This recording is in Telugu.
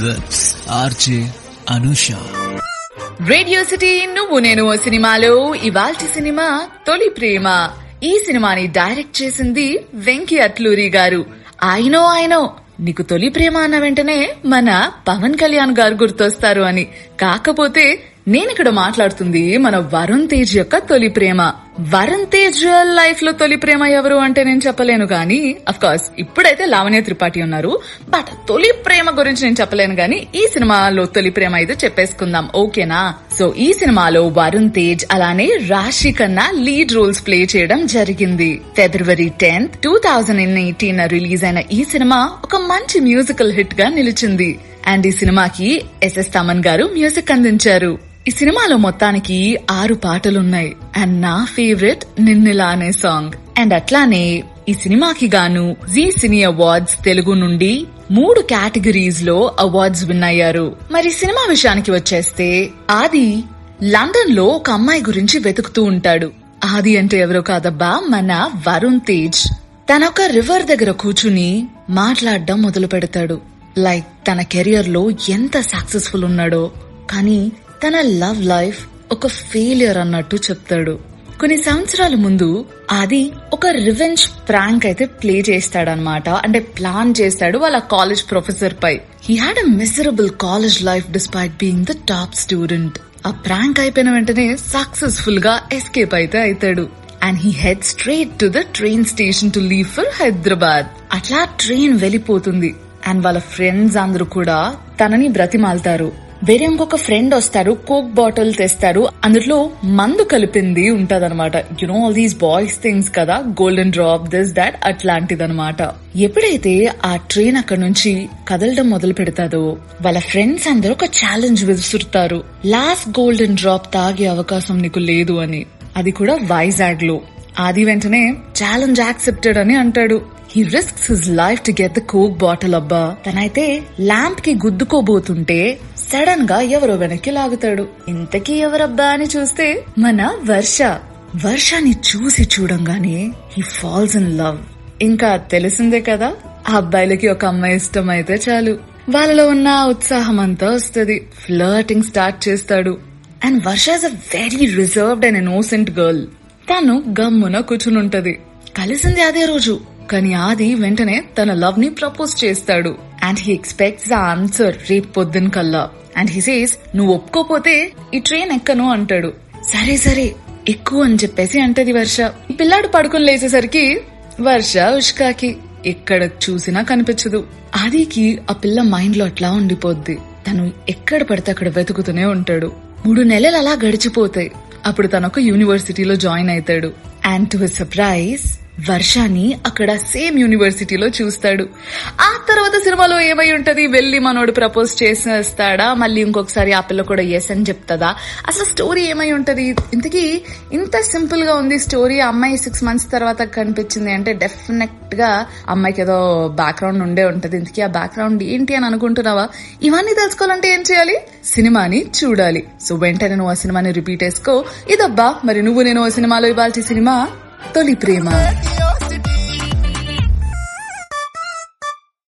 With RJ Anusha. Radio city నువ్వు నేను సినిమాలో ఇవాల్టి సినిమా తొలి ప్రేమ. ఈ సినిమాని డైరెక్ట్ చేసింది వెంకీ అట్లూరి గారు. ఆయనో నీకు తొలి ప్రేమ అన్న వెంటనే మన పవన్ కళ్యాణ్ గారు గుర్తొస్తారు అని. కాకపోతే నేనిక్కడ మాట్లాడుతుంది మన వరుణ్ తేజ్ యొక్క తొలి ప్రేమ. వరుణ్ తేజ్ రియల్ లైఫ్ లో తొలి ప్రేమ ఎవరు అంటే నేను చెప్పలేను గానీ, అఫ్ కోర్స్ ఇప్పుడైతే లావణ్య త్రిపాఠి ఉన్నారు. బట్ తొలి ప్రేమ గురించి నేను చెప్పలేను గానీ ఈ సినిమాలో తొలి ప్రేమ అయితే చెప్పేసుకుందాం, ఓకేనా? సో ఈ సినిమాలో వరుణ్ తేజ్ అలానే రాశి ఖన్నా లీడ్ రోల్స్ ప్లే చేయడం జరిగింది. February 10th, 2018 రిలీజ్ అయిన ఈ సినిమా ఒక మంచి మ్యూజికల్ హిట్ గా నిలిచింది. అండ్ ఈ సినిమాకి ఎస్ఎస్ తమన్ గారు మ్యూజిక్ అందించారు. ఈ సినిమాలో మొత్తానికి 6 పాటలున్నాయి. అండ్ నా ఫేవరెట్ నిన్నిలా అనే సాంగ్. అండ్ అట్లానే ఈ సినిమాకి గాను జీ సినీ అవార్డ్స్ తెలుగు నుండి 3 కేటగిరీస్ లో అవార్డ్స్ విన్ అయ్యారు. మరి సినిమా విషయానికి వచ్చేస్తే, ఆది లండన్ లో ఒక అమ్మాయి గురించి వెతుకుతూ ఉంటాడు. ఆది అంటే ఎవరో కాదబ్బా, మన వరుణ్ తేజ్. తనొక రివర్ దగ్గర కూర్చుని మాట్లాడడం మొదలు పెడతాడు. లైక్ తన కెరియర్ లో ఎంత సక్సెస్ఫుల్ ఉన్నాడో, కానీ తన లవ్ లైఫ్ ఒక ఫెయిలియర్ అన్నట్టు చెప్తాడు. కొన్ని సంవత్సరాల ముందు అది ఒక రివెంజ్ ప్రాంక్ అయితే ప్లే చేస్తాడనమాట. అంటే ప్లాన్ చేస్తాడు వాళ్ళ కాలేజ్ ప్రొఫెసర్ పై. He had a miserable college life despite being the top student. ఆ ప్రాంక్ అయిపోయిన వెంటనే సక్సెస్ఫుల్ గా ఎస్కేప్ అయితే అవుతాడు. And he head straight to the train station to leave for Hyderabad. అట్లా ట్రైన్ వెళ్ళిపోతుంది. అండ్ వాళ్ళ ఫ్రెండ్స్ అందరూ కూడా తనని బ్రతిమాల్తారు. వేరే ఇంకొక ఫ్రెండ్ వస్తారు, కోక్ బాటిల్ తెస్తారు, అందులో మందు కలిపింది ఉంటదనమాట. You know all these boys things కదా, గోల్డెన్ డ్రాప్, దిస్ దాట్, అట్లాంటిదనమాట. ఎప్పుడైతే ఆ ట్రైన్ అక్కడ నుంచి కదలడం మొదలు పెడతాదో వాళ్ళ ఫ్రెండ్స్ అందరూ ఒక ఛాలెంజ్ విసురుతారు. లాస్ట్ గోల్డెన్ డ్రాప్ తాగే అవకాశం నీకు లేదు అని. అది కూడా వైజాగ్ లో. ఆది వెంటనే ఛాలెంజ్ యాక్సెప్టెడ్ అని అంటాడు. He risks his life to get the coke bottle అబ్బా. తనైతే ల్యాంప్ కి గుద్దుకోబోతుంటే సడన్ గా ఎవరో వెనక్కి లాగుతాడు. ఇంతకీ ఎవరబ్బా అని చూస్తే మన వర్షని చూసి చూడంగానే he falls in love. ఇంకా తెలిసిందే కదా, ఆ అబ్బాయిలకి ఒక అమ్మాయి ఇష్టం అయితే చాలు, వాళ్ళలో ఉన్న ఉత్సాహం అంతా వస్తుంది. ఫ్లర్టింగ్ స్టార్ట్ చేస్తాడు. And Varsha is a very reserved and innocent girl. తను గమ్మున కూర్చునుంటది. కలిసింది అదే రోజు, కానీ ఆది వెంటనే తన లవ్ ని ప్రపోజ్ చేస్తాడు. And he expects the answer రేపు పొద్దున కల్లా. అండ్ హీ సేస్, నువ్వు ఒప్పుకోపోతే ఈ ట్రైన్ ఎక్కను అంటాడు. సరే ఎక్కువ అని చెప్పేసి అంటది వర్ష. ఈ పిల్లాడు పడుకుని లేచేసరికి వర్ష ఉష్కాకి ఎక్కడ చూసినా కనిపించదు. ఆదికి ఆ పిల్ల మైండ్ లో అట్లా ఉండిపోద్ది. తను ఎక్కడ పడితే అక్కడ వెతుకుతూనే ఉంటాడు. 3 నెలలు అలా గడిచిపోతాయి. అప్పుడు తను ఒక యూనివర్సిటీలో జాయిన్ అవుతాడు. అండ్ టు హిస్ సర్ప్రైజ్ వర్షాని అక్కడ సేమ్ యూనివర్సిటీలో చూస్తాడు. ఆ తర్వాత సినిమాలో ఏమై ఉంటది, వెళ్లి మనోడు ప్రపోజ్ చేసేస్తాడా, మళ్ళీ ఇంకొకసారి ఆ పిల్ల కూడా ఎస్ అని చెప్తాదా, అసలు స్టోరీ ఏమై ఉంటది? ఇంతకీ ఇంత సింపుల్ గా ఉంది స్టోరీ. అమ్మాయి 6 months తర్వాత కనిపించింది అంటే డెఫినెట్ గా అమ్మాయికి ఏదో బ్యాక్గ్రౌండ్ ఉండే ఉంటది. ఇంతకీ ఆ బ్యాక్గ్రౌండ్ ఏంటి అని అనుకుంటున్నావా? ఇవన్నీ తెలుసుకోవాలంటే ఏం చేయాలి? సినిమాని చూడాలి. సో వెంటనే నువ్వు ఆ సినిమాని రిపీట్ చేసుకో. ఇదబ్బా మరి నువ్వు నేను సినిమాలో ఇవాల్టి సినిమా తొలి ప్రేమ.